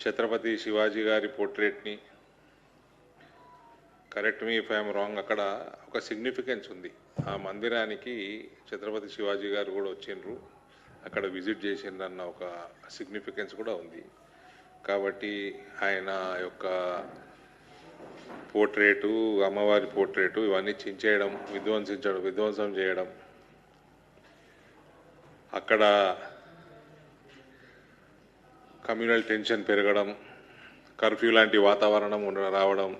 ఛత్రపతి శివాజీ గారి పోర్ట్రేట్ని, correct me if I'm wrong, అక్కడ ఒక సిగ్నిఫికెన్స్ ఉంది. ఆ మందిరానికి ఛత్రపతి శివాజీ గారు కూడా వచ్చిండ్రు, అక్కడ విజిట్ చేసిండ్రు అన్న ఒక సిగ్నిఫికెన్స్ కూడా ఉంది. కాబట్టి ఆయన యొక్క పోర్ట్రేటు, అమ్మవారి పోర్ట్రేటు ఇవన్నీ చించేయడం, విధ్వంసం చేయడం, అక్కడ కమ్యూనల్ టెన్షన్ పెరగడం, కర్ఫ్యూ లాంటి వాతావరణం రావడం,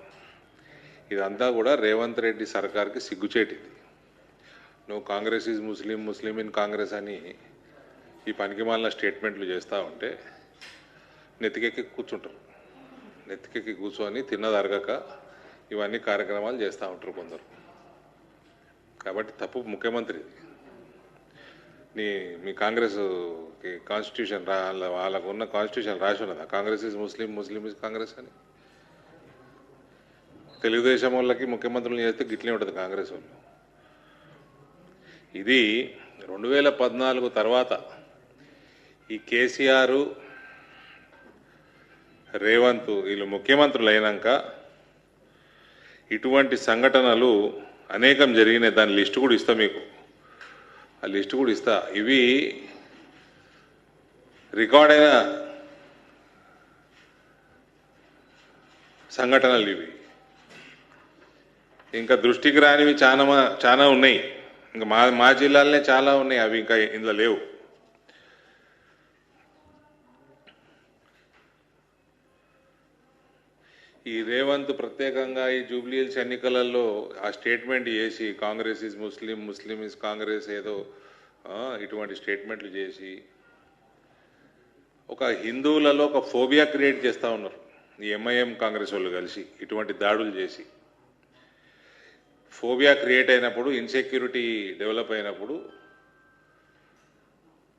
ఇదంతా కూడా రేవంత్ రెడ్డి సర్కార్కి సిగ్గుచేటిది. నువ్వు Congress is Muslim, Muslim in Congress అని ఈ పనికిమాలిన స్టేట్మెంట్లు చేస్తూ ఉంటే నెత్తికెక్కి కూర్చుంటారు. నెత్తికెక్కి కూర్చొని తిన్నదరగక ఇవన్నీ కార్యక్రమాలు చేస్తూ ఉంటారు కొందరు. కాబట్టి తప్పు ముఖ్యమంత్రిది. మీ కాంగ్రెస్ కాన్స్టిట్యూషన్ వాళ్ళకు ఉన్న కాన్స్టిట్యూషన్ రాసి ఉన్నదా Congress is Muslim, Muslim is Congress అని? తెలుగుదేశం వాళ్ళకి ముఖ్యమంత్రులు చేస్తే గిట్లే ఉంటుంది కాంగ్రెస్ వాళ్ళు. ఇది 2014 తర్వాత ఈ కేసీఆర్, రేవంత్ వీళ్ళు ముఖ్యమంత్రులు అయినాక ఇటువంటి సంఘటనలు అనేకం జరిగినాయి. దాని లిస్టు కూడా ఇస్తా మీకు, ఆ లిస్టు కూడా ఇస్తా. ఇవి రికార్డ్ అయిన సంఘటనలు ఇవి. ఇంకా దృష్టికి రానివి చాలా ఉన్నాయి. ఇంకా మా జిల్లాలోనే చాలా ఉన్నాయి, అవి ఇంకా ఇందులో లేవు. ఈ రేవంత్ ప్రత్యేకంగా ఈ జూబ్లీ హిల్స్ ఎన్నికలలో ఆ స్టేట్మెంట్ చేసి Congress is Muslim, Muslim is Congress ఏదో ఇటువంటి స్టేట్మెంట్లు చేసి ఒక హిందువులలో ఒక ఫోబియా క్రియేట్ చేస్తూ ఉన్నారు. ఈ ఎంఐఎం కాంగ్రెస్ వాళ్ళు కలిసి ఇటువంటి దాడులు చేసి ఫోబియా క్రియేట్ అయినప్పుడు, ఇన్సెక్యూరిటీ డెవలప్ అయినప్పుడు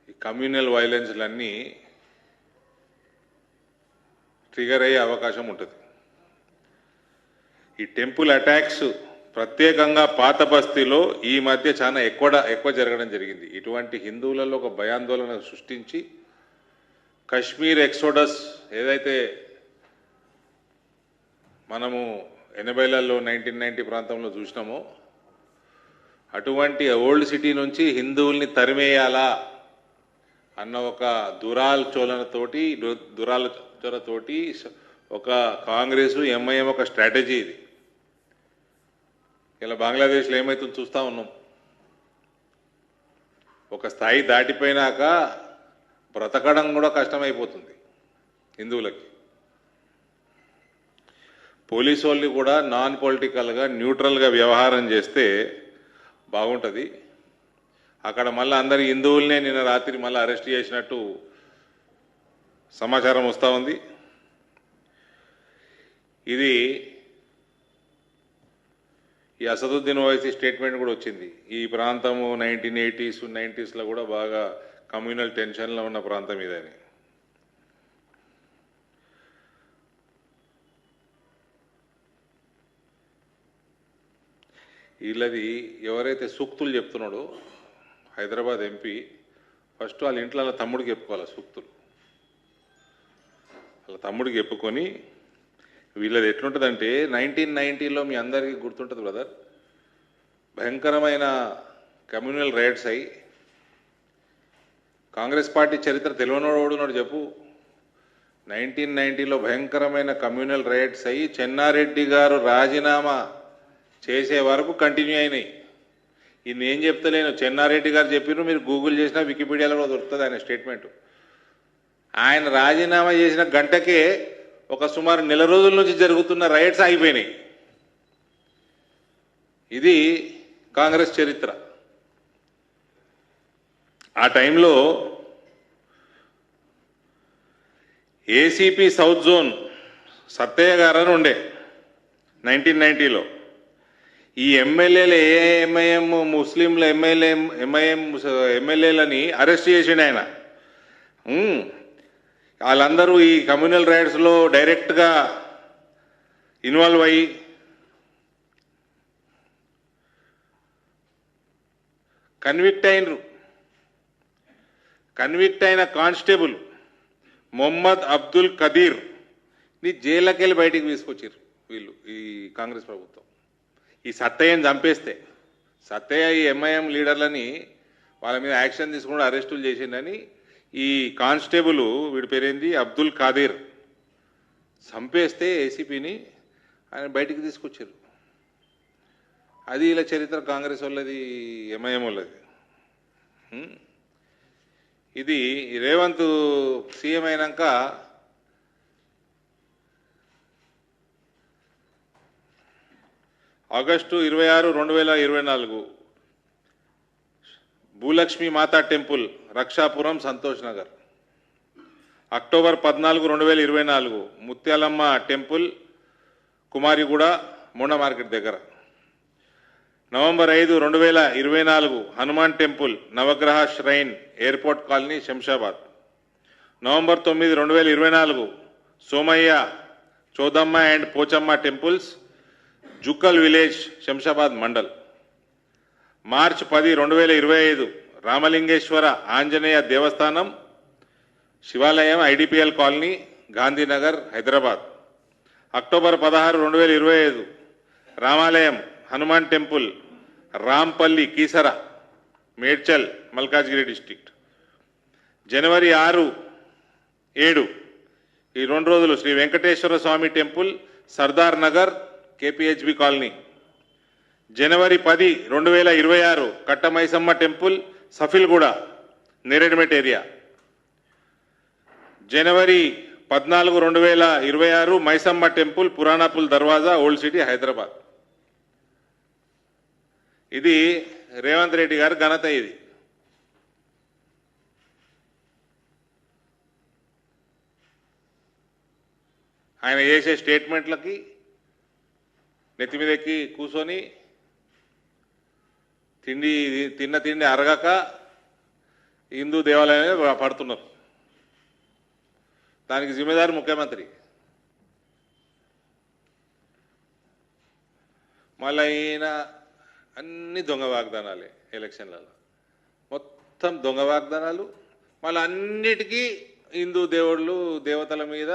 ఈ కమ్యూనల్ వైలెన్స్లన్నీ ట్రిగర్ అయ్యే అవకాశం ఉంటుంది. ఈ టెంపుల్ అటాక్స్ ప్రత్యేకంగా పాత బస్తీలో ఈ మధ్య చాలా ఎక్కువ జరగడం జరిగింది. ఇటువంటి హిందువులలో ఒక భయాందోళన సృష్టించి కశ్మీర్ ఎక్సోడస్ ఏదైతే మనము 80లలో 1990 ప్రాంతంలో చూసినామో అటువంటి ఓల్డ్ సిటీ నుంచి హిందువుల్ని తరిమేయాలా అన్న ఒక దురాలోచనతోటి ఒక కాంగ్రెస్ ఎంఐఎం ఒక స్ట్రాటజీ ఇది. ఇలా బంగ్లాదేశ్లో ఏమైతుందో చూస్తూ ఉన్నాం. ఒక స్థాయి దాటిపోయినాక బ్రతకడం కూడా కష్టమైపోతుంది హిందువులకి. పోలీసు వాళ్ళు కూడా నాన్ పొలిటికల్గా న్యూట్రల్గా వ్యవహారం చేస్తే బాగుంటుంది. అక్కడ మళ్ళీ అందరి హిందువులనే నిన్న రాత్రి మళ్ళీ అరెస్ట్ చేసినట్టు సమాచారం వస్తూ ఉంది. ఇది ఈ అసదుద్దీన్ ఓవైసీ స్టేట్మెంట్ కూడా వచ్చింది. ఈ ప్రాంతము 1980s, 90sలో కూడా బాగా కమ్యూనల్ టెన్షన్లో ఉన్న ప్రాంతం ఇదని. వీళ్ళది ఎవరైతే సూక్తులు చెప్తున్నాడో హైదరాబాద్ ఎంపీ, ఫస్ట్ వాళ్ళ ఇంట్లో వాళ్ళ తమ్ముడికి చెప్పుకోవాలి సూక్తులు. వాళ్ళ తమ్ముడికి చెప్పుకొని వీళ్ళది ఎట్లుంటుందంటే 1990లో మీ అందరికీ గుర్తుంటుంది బ్రదర్, భయంకరమైన కమ్యూనల్ రైట్స్ అయ్యి కాంగ్రెస్ పార్టీ చరిత్ర తెలియనోడున్నాడు చెప్పు. 1990లో భయంకరమైన కమ్యూనల్ రైట్స్ అయ్యి చెన్నారెడ్డి గారు రాజీనామా చేసే వరకు కంటిన్యూ అయినాయి. ఇది నేను చెప్తలేను, చెన్నారెడ్డి గారు చెప్పిన, మీరు గూగుల్ చేసినా వికీపీడియాలో కూడా దొరుకుతుంది ఆయన స్టేట్మెంట్. ఆయన రాజీనామా చేసిన గంటకే ఒక సుమారు నెల రోజుల నుంచి జరుగుతున్న రైట్స్ ఆగిపోయినాయి. ఇది కాంగ్రెస్ చరిత్ర. ఆ టైంలో ఏసీపీ సౌత్ జోన్ సత్తయ్య గారు అని ఉండే 1990లో. ఈ ఎమ్మెల్యేలు ఎంఐఎం ముస్లింల ఎమ్మెల్యేలని అరెస్ట్ చేసిండు ఆయన. వాళ్ళందరూ ఈ కమ్యూనల్ రైట్స్లో డైరెక్ట్గా ఇన్వాల్వ్ అయ్యి కన్విక్ట్ అయినరు. కన్విక్ట్ అయిన కానిస్టేబుల్ మొహమ్మద్ అబ్దుల్ కదీర్ నీ జైల్లోకి వెళ్ళి బయటికి తీసుకొచ్చారు వీళ్ళు, ఈ కాంగ్రెస్ ప్రభుత్వం. ఈ సత్తయ్యని చంపేస్తే, సత్తయ్య ఈ ఎంఐఎం లీడర్లని వాళ్ళ మీద యాక్షన్ తీసుకుని అరెస్టులు చేసిండని ఈ కానిస్టేబుల్, వీడి పేరేంది, అబ్దుల్ ఖాదీర్, చంపేస్తే ఏసీపీని ఆయన బయటికి తీసుకొచ్చారు. అది ఇలా చరిత్ర కాంగ్రెస్ వాళ్ళది, ఎంఐఎం వాళ్ళది. ఇది రేవంత్ సీఎం అయినాక August 26, 2024 Bhulakshmi Mata temple, Rakshapuram, Santosh Nagar. October 14, 2024 Mutyalamma temple, Kumariguda, Monda market దగ్గర. November 5, 2024 Hanuman temple, Navagraha shrine, airport colony, Shamshabad. November 9, 2024 Somayya, Chodamma and Pochamma temples, Jukkal village, Shamshabad mandal. March 10, 2025 Ramalingeswara Anjaneya Devasthanam, Shivalayam, IDPL colony, Gandhinagar, Hyderabad. October 16, 2025 Ramalayam, Hanuman temple, Rampally, Keesara, Medchal, Malkajgiri district. జనవరి 6, 7 ఈ 2 రోజులు Sri Venkateswara Swamy temple, Sardar Nagar, KPHB colony. జనవరి 10, 2026 కట్టమైసమ్మ టెంపుల్, సఫిల్గూడ, నేరేడ్మెట్ ఏరియా. జనవరి 14, 2026 Maisamma temple, Puranapul Darwaza, old city, Hyderabad. ఇది రేవంత్ రెడ్డి గారి ఘనత. ఇది ఆయన చేసే స్టేట్మెంట్లకి నెత్తి మీద ఎక్కి కూర్చొని తిన్న తిండి అరగక హిందూ దేవాలయాన్ని పడుతున్నారు. దానికి జిమ్మేదారు ముఖ్యమంత్రి. మళ్ళీ ఈయన అన్ని దొంగ వాగ్దానాలే. ఎలక్షన్లలో మొత్తం దొంగ వాగ్దానాలు. మళ్ళీ అన్నిటికీ హిందూ దేవుళ్ళు, దేవతల మీద